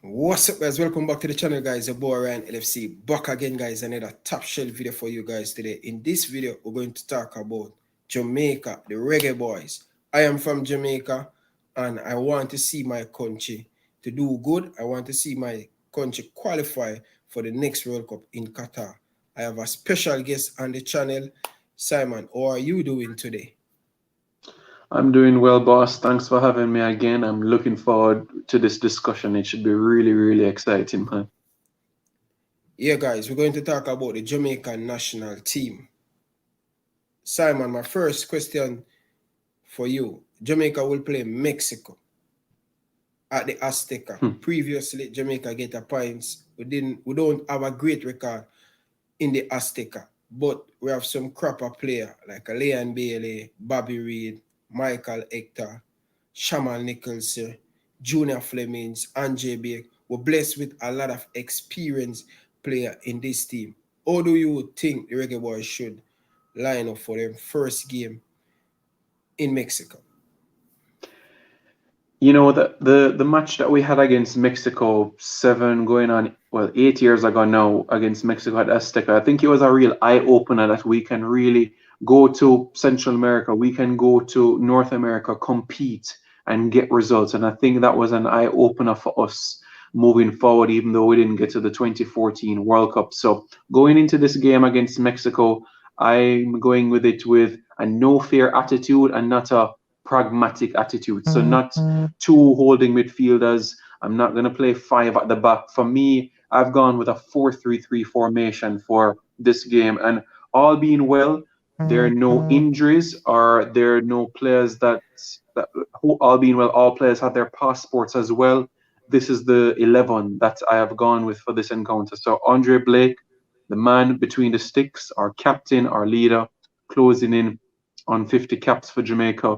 What's up, guys? Welcome back to the channel, guys. Your boy Ryan LFC back again, guys. Another top shelf video for you guys today. In this video, we're going to talk about Jamaica, the Reggae Boys. I am from Jamaica, and I want to see my country to do good. I want to see my country qualify for the next World Cup in Qatar. I have a special guest on the channel. Simon, how are you doing today? I'm doing well, boss. Thanks for having me again. I'm looking forward to this discussion. It should be really exciting, man. Yeah, guys, we're going to talk about the Jamaican national team. Simon, my first question for you. Jamaica will play Mexico at the Azteca. Previously, Jamaica get a points. We don't have a great record in the Azteca, but we have some crapper player like Leon Bailey, Bobby Reed, Michael Hector, Shamal Nicholson, Junior Flemings, Andre Bake. We're blessed with a lot of experienced player in this team. How do you think the Reggae Boys should line up for their first game in Mexico? You know, the match that we had against Mexico 8 years ago now against Mexico at Azteca, I think it was a real eye-opener that we can really go to Central America, we can go to North America, compete and get results. And I think that was an eye-opener for us moving forward, even though we didn't get to the 2014 World Cup. So going into this game against Mexico, I'm going with it with a no fear attitude and not a pragmatic attitude. So not two holding midfielders. I'm not going to play five at the back. For me, I've gone with a 4-3-3 formation for this game. And all being well, there are no injuries or there are no players all being well, all players have their passports as well. This is the 11 that I have gone with for this encounter. So Andre Blake, the man between the sticks, our captain, our leader, closing in on 50 caps for Jamaica.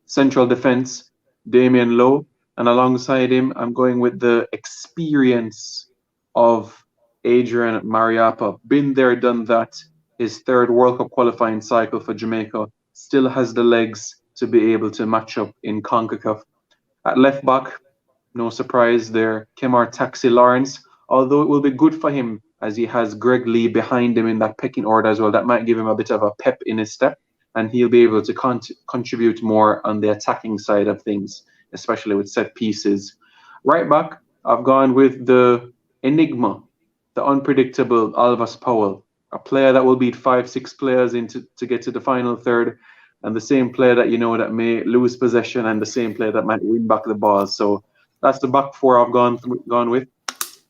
Central defense, Damian Lowe, and alongside him, I'm going with the experience of Adrian Mariappa. Been there, done that. His third World Cup qualifying cycle for Jamaica. Still has the legs to be able to match up in CONCACAF. At left back, no surprise there, Kemar Taxi Lawrence. Although it will be good for him as he has Greg Lee behind him in that pecking order as well. That might give him a bit of a pep in his step, and he'll be able to contribute more on the attacking side of things, especially with set pieces. Right back, I've gone with the enigma, the unpredictable Alvas Powell, a player that will beat 5-6 players to get to the final third, and the same player that that may lose possession, and the same player that might win back the ball. So that's the back four I've gone with.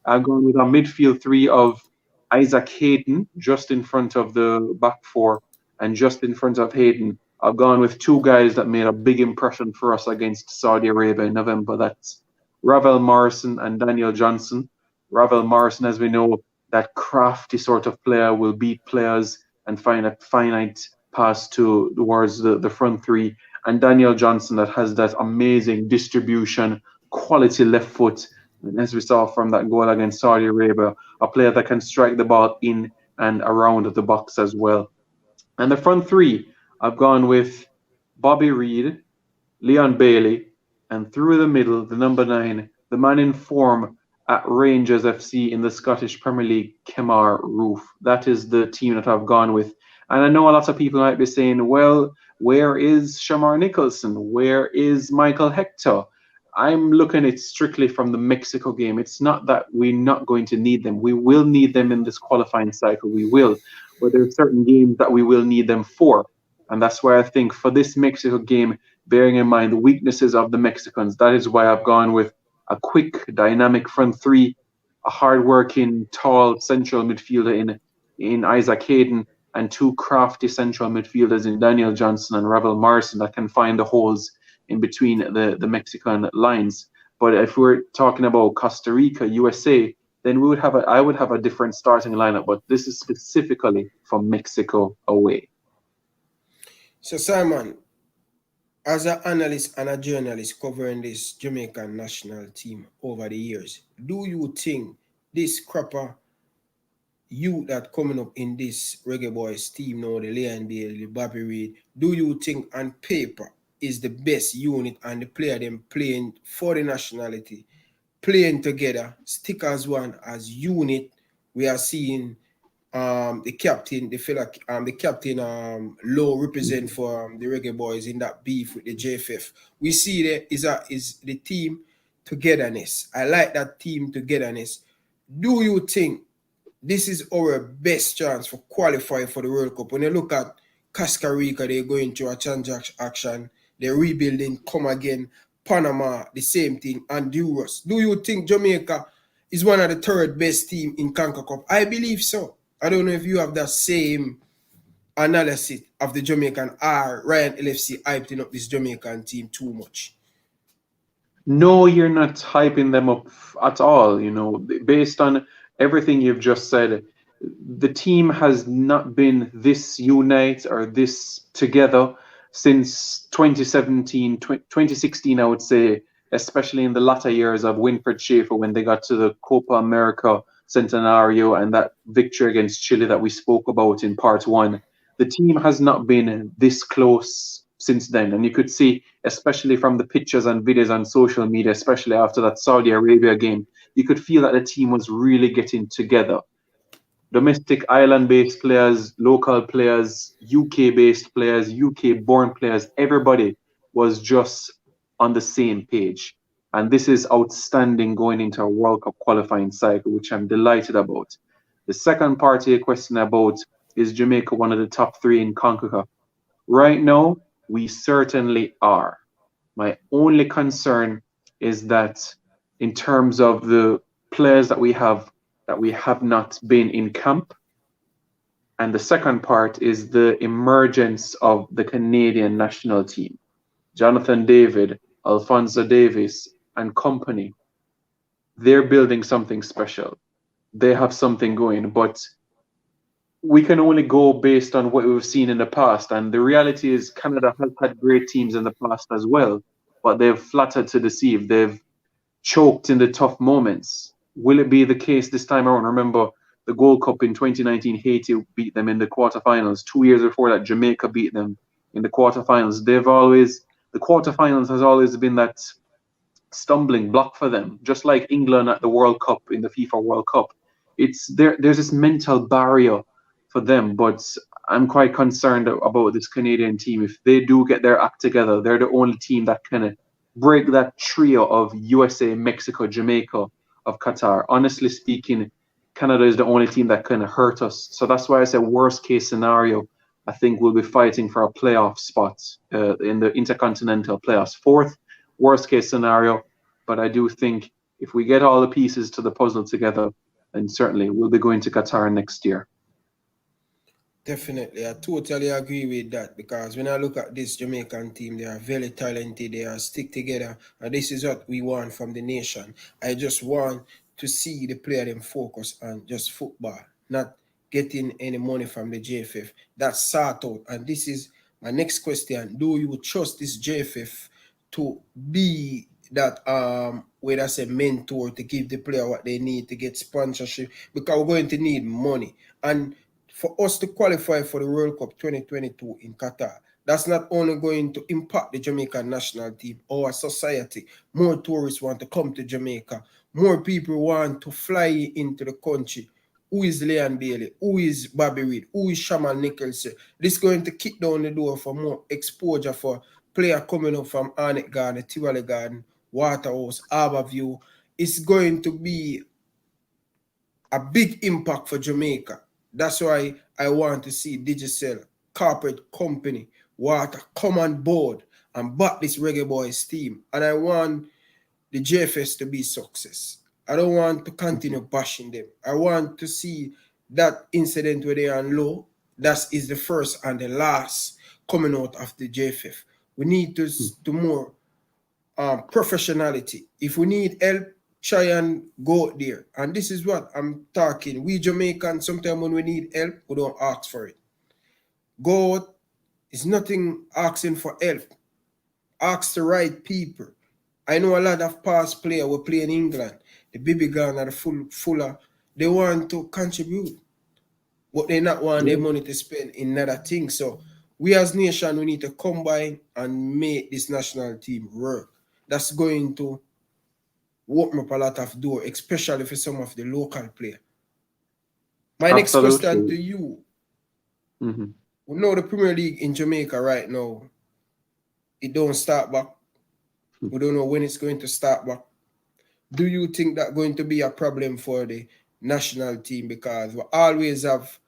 I've gone with a midfield three of Isaac Hayden just in front of the back four, and just in front of Hayden, I've gone with two guys that made a big impression for us against Saudi Arabia in November. That's Ravel Morrison and Daniel Johnson. Ravel Morrison, as we know, that crafty sort of player, will beat players and find a finite pass towards the front three. And Daniel Johnson, that has that amazing distribution, quality left foot. And as we saw from that goal against Saudi Arabia, a player that can strike the ball in and around the box as well. And the front three, I've gone with Bobby Reed, Leon Bailey, and through the middle, the number 9, the man in form at Rangers FC in the Scottish Premier League, Kemar Roofe. That is the team that I've gone with. And I know a lot of people might be saying, well, where is Shamar Nicholson? Where is Michael Hector? I'm looking at it strictly from the Mexico game. It's not that we're not going to need them. We will need them in this qualifying cycle. We will. But there are certain games that we will need them for. And that's why I think for this Mexico game, bearing in mind the weaknesses of the Mexicans, that is why I've gone with a quick, dynamic front three, a hard-working, tall central midfielder in Isaac Hayden, and two crafty central midfielders in Daniel Johnson and Ravel Morrison that can find the holes in between the Mexican lines. But if we're talking about Costa Rica, USA, then I would have a different starting lineup. But this is specifically for Mexico away. So Simon, as an analyst and a journalist covering this Jamaican national team over the years, do you think this crapper youth that coming up in this Reggae Boys team now, the Leon Bailey, the Bobby Reed, do you think on paper is the best unit and the player them playing for the nationality playing together, stick as one, as unit. We are seeing the captain, the captain Low represent for the Reggae Boyz in that beef with the JFF. We see there is the team togetherness. I like that team togetherness. Do you think this is our best chance for qualifying for the World Cup? When you look at Costa Rica, they're going through a transaction, they're rebuilding, come again. Panama, the same thing, and Honduras. Do you think Jamaica is one of the third best team in CONCACAF? I believe so. I don't know if you have that same analysis of the Jamaican Ryan LFC hyping up this Jamaican team too much. No, you're not hyping them up at all. You know, based on everything you've just said, the team has not been this unite or this together since 2017, 2016, I would say, especially in the latter years of Winfred Schaefer when they got to the Copa America Centenario and that victory against Chile that we spoke about in part one. The team has not been this close since then. And you could see, especially from the pictures and videos on social media, especially after that Saudi Arabia game, you could feel that the team was really getting together. Domestic island-based players, local players, UK-based players, UK-born players, everybody was just on the same page. And this is outstanding going into a World Cup qualifying cycle, which I'm delighted about. The second part of your question about, is Jamaica one of the top three in CONCACAF? Right now, we certainly are. My only concern is that in terms of the players that we have not been in camp. And the second part is the emergence of the Canadian national team. Jonathan David, Alphonso Davies, and company. They're building something special. They have something going, but we can only go based on what we've seen in the past. And the reality is Canada has had great teams in the past as well, but they've flattered to deceive. They've choked in the tough moments. Will it be the case this time around? Remember the Gold Cup in 2019, Haiti beat them in the quarterfinals. 2 years before that, Jamaica beat them in the quarterfinals. The quarterfinals has always been that stumbling block for them, just like England at the World Cup, in the FIFA World Cup. There's this mental barrier for them, but I'm quite concerned about this Canadian team. If they do get their act together, they're the only team that can break that trio of USA, Mexico, Jamaica, of Qatar. Honestly speaking, Canada is the only team that can hurt us. So that's why I say worst case scenario, I think we'll be fighting for a playoff spot in the intercontinental playoffs. Fourth, worst case scenario. But I do think if we get all the pieces to the puzzle together, then certainly we'll be going to Qatar next year. Definitely, I totally agree with that, because when I look at this Jamaican team, they are very talented, they are stick together, and this is what we want from the nation. I just want to see the player them focus on just football, not getting any money from the JFF. That's sort out. And this is my next question. Do you trust this JFF to be that where that's a mentor to give the player what they need to get sponsorship? Because we're going to need money. And for us to qualify for the World Cup 2022 in Qatar, that's not only going to impact the Jamaican national team, our society. More tourists want to come to Jamaica. More people want to fly into the country. Who is Leon Bailey? Who is Bobby Reid? Who is Shaman Nicholson? This is going to kick down the door for more exposure for players coming up from Arnett Garden, Tivoli Garden, Waterhouse, Harborview. It's going to be a big impact for Jamaica. That's why I want to see Digicel, corporate company, Water, come on board and back this Reggae Boyz team. And I want the JFS to be success. I don't want to continue bashing them. I want to see that incident where they are low. That is the first and the last coming out of the JFF. We need to more professionality. If we need help, try and go out there. And this is what I'm talking. We Jamaicans, sometimes when we need help, we don't ask for it. Go out. It's nothing asking for help. Ask the right people. I know a lot of past players who play in England. The Baby Gun or the Fuller, they want to contribute. But they not want their money to spend in other things. So we as nation, we need to combine and make this national team work. That's going to open up a lot of door, especially for some of the local players. My next Absolutely. question to you. Mm-hmm. We know the Premier League in Jamaica right now, it don't start back. We don't know when it's going to start back. Do you think that's going to be a problem for the national team? Because we always have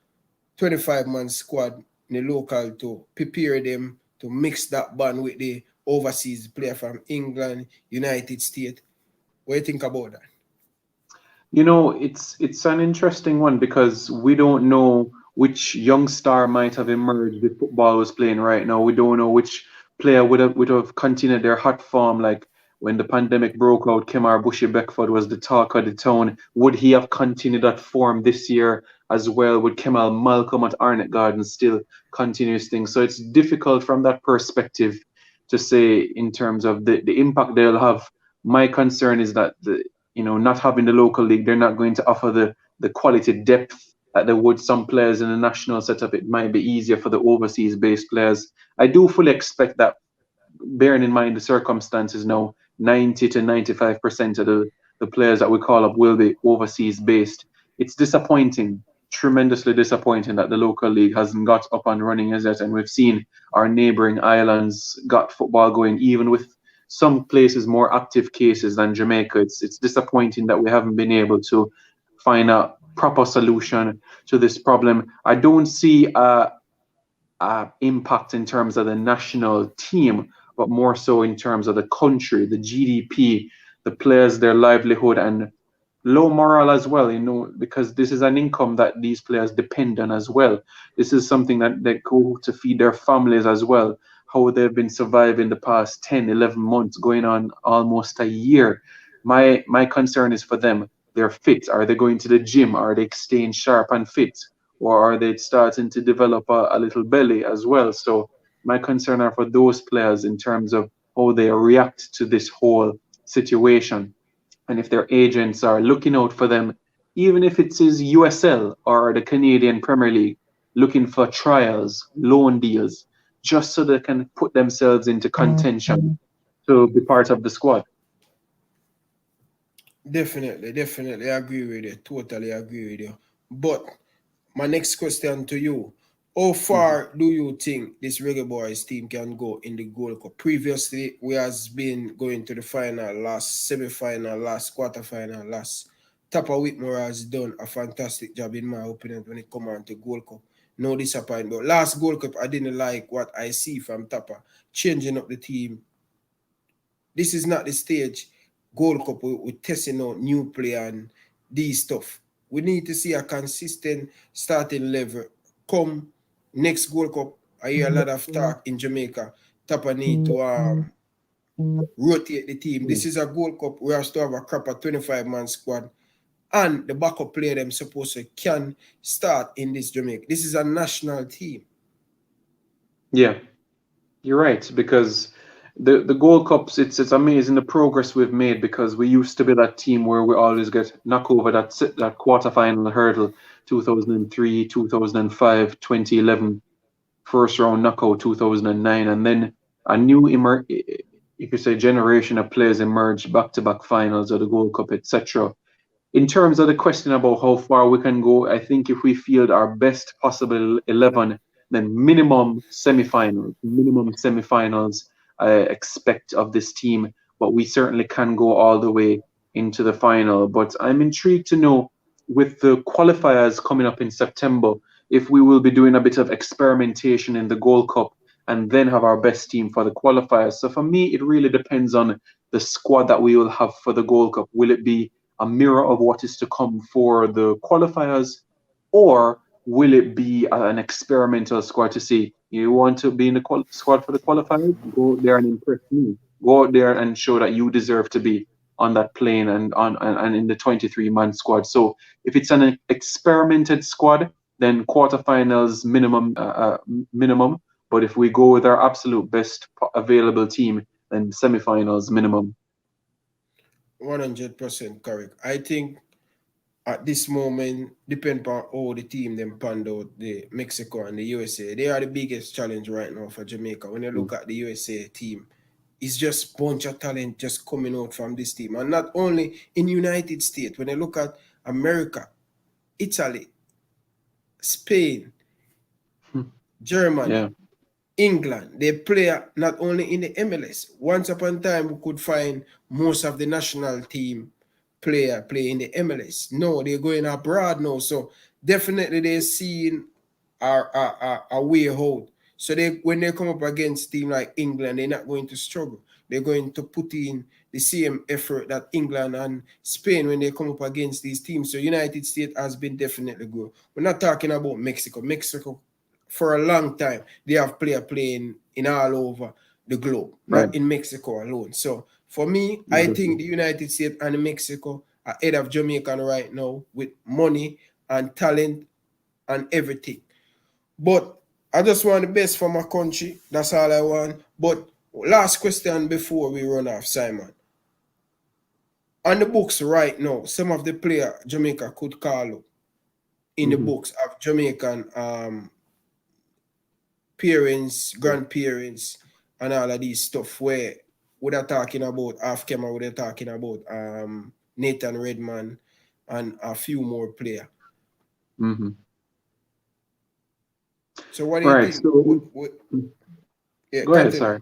25-man squad in the local to prepare them to mix that band with the overseas player from England, United States. What do you think about that? You know, it's an interesting one because we don't know which young star might have emerged if football was playing right now. We don't know which player would have continued their hot form, like when the pandemic broke out. Kemar Bushy Beckford was the talk of the town. Would he have continued that form this year as well? Would Kemal Malcolm at Arnett Gardens still continue his thing? So it's difficult from that perspective to say in terms of the impact they'll have. My concern is that not having the local league, they're not going to offer the quality depth that they would some players in the national setup. It might be easier for the overseas based players. I do fully expect that, bearing in mind the circumstances now, 90 to 95% of the players that we call up will be overseas based. It's disappointing, tremendously disappointing that the local league hasn't got up and running as yet. And we've seen our neighboring islands got football going, even with some places more active cases than Jamaica. It's disappointing that we haven't been able to find a proper solution to this problem. I don't see a impact in terms of the national team, but more so in terms of the country, the GDP, the players, their livelihood, and low morale as well, because this is an income that these players depend on as well. This is something that they go to feed their families as well, how they've been surviving the past 10, 11 months, going on almost a year. My concern is for them. They're fit. Are they going to the gym? Are they staying sharp and fit? Or are they starting to develop a little belly as well? So my concern are for those players in terms of how they react to this whole situation. And if their agents are looking out for them, even if it is USL or the Canadian Premier League, looking for trials, loan deals, just so they can put themselves into contention to be part of the squad. Definitely, I agree with you. Totally agree with you. But my next question to you, how far do you think this Reggae Boyz team can go in the Gold Cup? Previously, we has been going to the final, last semi-final, last quarter-final, last. Tapa Whitmore has done a fantastic job, in my opinion, when it comes on to Gold Cup. No disappointment. But last Gold Cup, I didn't like what I see from Tapa, changing up the team. This is not the stage Gold Cup we're testing out new player and these stuff. We need to see a consistent starting level. Come next Gold Cup, I hear a lot of talk in Jamaica. Tapa need to rotate the team. This is a Gold Cup. We have to have a proper 25-man squad. And the backup player them supposed to can start in this Jamaica. This is a national team. Yeah, you're right, because the Gold Cups, it's amazing the progress we've made, because we used to be that team where we always get knocked over that quarterfinal hurdle, 2003, 2005, 2011, first round knockout 2009, and then a new you could say generation of players emerged, back-to-back finals of the Gold Cup, etc. In terms of the question about how far we can go, I think if we field our best possible 11, then minimum semifinals I expect of this team, but we certainly can go all the way into the final. But I'm intrigued to know, with the qualifiers coming up in September, if we will be doing a bit of experimentation in the Gold Cup and then have our best team for the qualifiers. So for me, it really depends on the squad that we will have for the Gold Cup. Will it be a mirror of what is to come for the qualifiers, or will it be an experimental squad to see, you want to be in the squad for the qualifiers? Go there and impress me. Go out there and show that you deserve to be on that plane and in the 23-man squad. So if it's an experimented squad, then quarterfinals minimum. But if we go with our absolute best available team, then semifinals minimum. 100% correct. I think at this moment, depend on how the team them panned out, the Mexico and the USA. They are the biggest challenge right now for Jamaica. When you look at the USA team, It's just bunch of talent just coming out from this team. And not only in United States, when you look at America, Italy, Spain, Germany, Yeah. England, they play not only in the MLS. Once upon a time, we could find most of the national team player play in the MLS. No, they're going abroad now. So definitely they're seeing a way out. So when they come up against team like England, they're not going to struggle. They're going to put in the same effort that England and Spain when they come up against these teams. So United States has been definitely good. We're not talking about Mexico. Mexico, for a long time, they have player playing in all over the globe, Right. not in Mexico alone. So for me, I Exactly. think the United States and Mexico are ahead of Jamaica right now with money and talent and everything. But I just want the best for my country. That's all I want. But last question before we run off, Simon. On the books right now, some of the player Jamaica could call up in the books of Jamaican parents, grandparents, and all of these stuff where we're talking about off camera, we're talking about Nathan Redman and a few more players. Mm-hmm. So what do you Right. think? So Yeah, go ahead. continue. Sorry.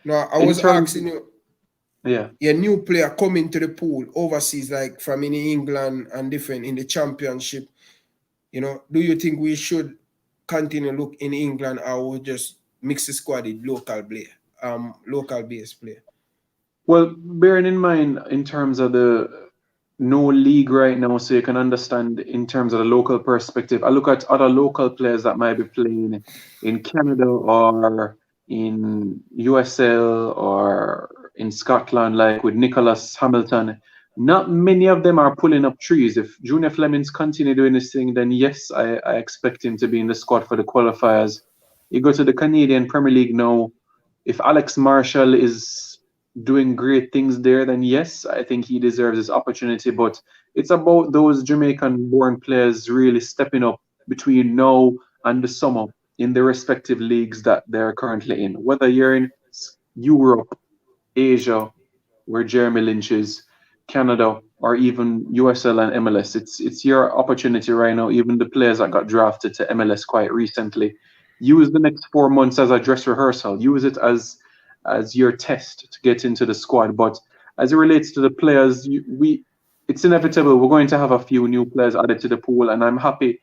No, I In was terms, asking you, yeah. a new player coming to the pool overseas, like from in England and different in the championship, do you think we should continue look in England or we just mix the squad with local base player? Well, bearing in mind in terms of the no league right now, so you can understand in terms of the local perspective. I look at other local players that might be playing in Canada or in USL or in Scotland, like with Nicholas Hamilton. Not many of them are pulling up trees. If Junior Flemings continue doing this thing, then yes, I expect him to be in the squad for the qualifiers. You go to the Canadian Premier League now. If Alex Marshall is doing great things there, then yes, I think he deserves this opportunity. But it's about those Jamaican born players really stepping up between now and the summer in the respective leagues that they're currently in. Whether you're in Europe, Asia, where Jeremy Lynch is, Canada, or even USL and MLS, it's your opportunity right now. Even the players that got drafted to MLS quite recently, use the next 4 months as a dress rehearsal. Use it as your test to get into the squad. But as it relates to the players, it's inevitable. We're going to have a few new players added to the pool, and I'm happy,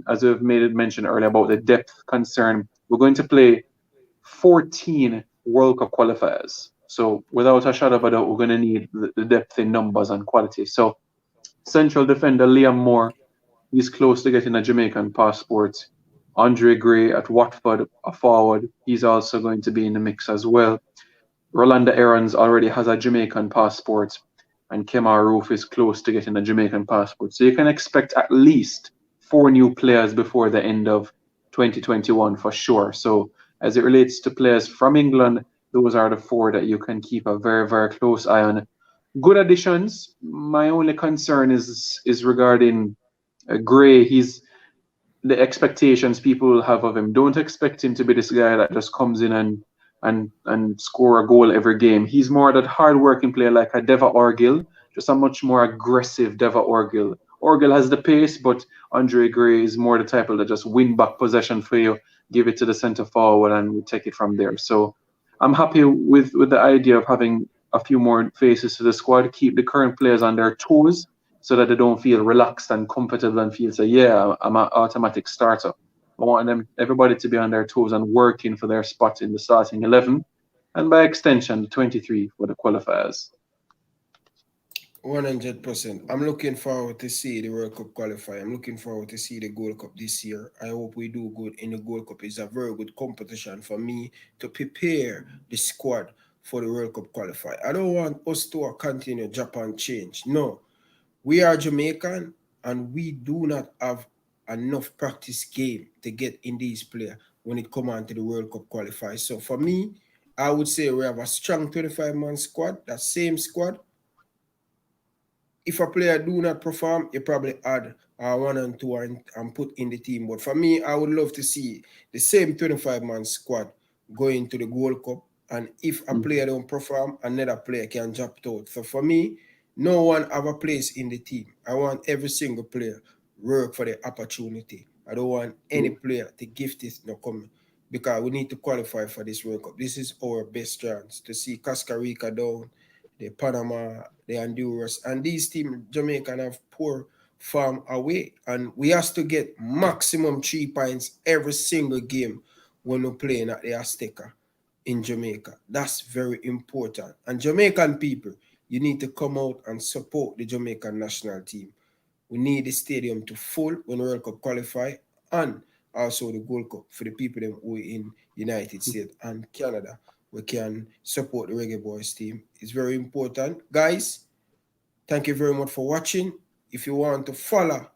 as I've made it mention earlier about the depth concern. We're going to play 14 World Cup qualifiers. So without a shadow of a doubt, we're going to need the depth in numbers and quality. So central defender Liam Moore, he's close to getting a Jamaican passport. Andre Gray at Watford, a forward, he's also going to be in the mix as well. Rolanda Aarons already has a Jamaican passport, and Kemar Roof is close to getting a Jamaican passport. So you can expect at least 4 new players before the end of 2021 for sure. So as it relates to players from England, those are the 4 that you can keep a very, very close eye on. Good additions. My only concern is regarding Gray. He's the expectations people will have of him. Don't expect him to be this guy that just comes in and score a goal every game. He's more that hard-working player like a Deva Orgil, just a much more aggressive Deva Orgil. Orgil has the pace, but Andre Gray is more the type of that just win back possession for you, give it to the centre forward, and we take it from there. So I'm happy with the idea of having a few more faces to the squad, keep the current players on their toes, so that they don't feel relaxed and comfortable and feel, say, yeah, I'm an automatic starter. I want everybody to be on their toes and working for their spot in the starting 11, and by extension, the 23 for the qualifiers. 100%. I'm looking forward to see the World Cup qualify. I'm looking forward to see the Gold Cup this year. I hope we do good in the Gold Cup. It's a very good competition for me to prepare the squad for the World Cup qualify. I don't want us to continue Japan change. No, we are Jamaican and we do not have enough practice game to get in these players when it comes on to the World Cup qualify. So for me, I would say we have a strong 25-man squad, that same squad. If a player do not perform, you probably add 1 and 2 and put in the team. But for me, I would love to see the same 25-man squad going to the Gold Cup And if a player don't perform, another player can drop it out. So for me, no one have a place in the team. I want every single player work for the opportunity. I don't want any player to gift it no coming because we need to qualify for this World Cup. This is our best chance to see Costa Rica down, the Panama, the Honduras, and these teams, Jamaica, have poor form away. And we have to get maximum 3 points every single game when we're playing at the Azteca in Jamaica. That's very important. And Jamaican people, you need to come out and support the Jamaican national team. We need the stadium to full when World Cup qualify, and also the Gold Cup for the people who are in United States and Canada. We can support the Reggae Boyz team. It's very important. Guys, thank you very much for watching. If you want to follow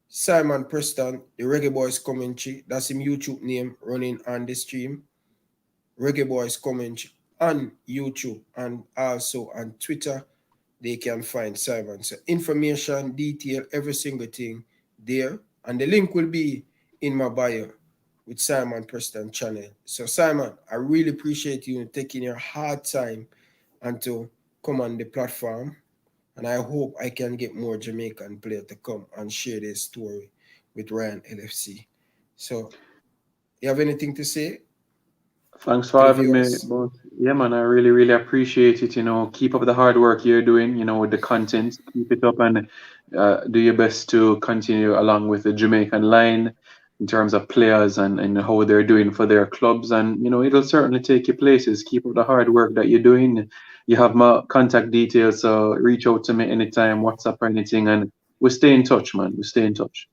Simon Preston, the Reggae Boyz commentary, that's his YouTube name running on the stream. Reggae Boyz commentary on YouTube and also on Twitter. They can find Simon. So information, detail, every single thing there. And the link will be in my bio with Simon Preston channel. So Simon, I really appreciate you taking your hard time and to come on the platform. And I hope I can get more Jamaican players to come and share their story with Ryan LFC. So you have anything to say? Thanks for having me. But yeah, man, I really, really appreciate it. Keep up the hard work you're doing, with the content. Keep it up and do your best to continue along with the Jamaican line in terms of players and how they're doing for their clubs. And, it'll certainly take you places. Keep up the hard work that you're doing. You have my contact details, so reach out to me anytime, WhatsApp or anything. And we stay in touch, man. We stay in touch.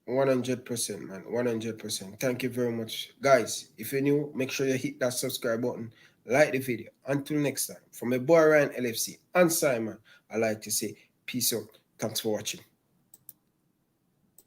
100%, man. 100%. Thank you very much. Guys, if you're new, make sure you hit that subscribe button, like the video. Until next time, from my boy Ryan LFC and Simon, I like to say peace out. Thanks for watching.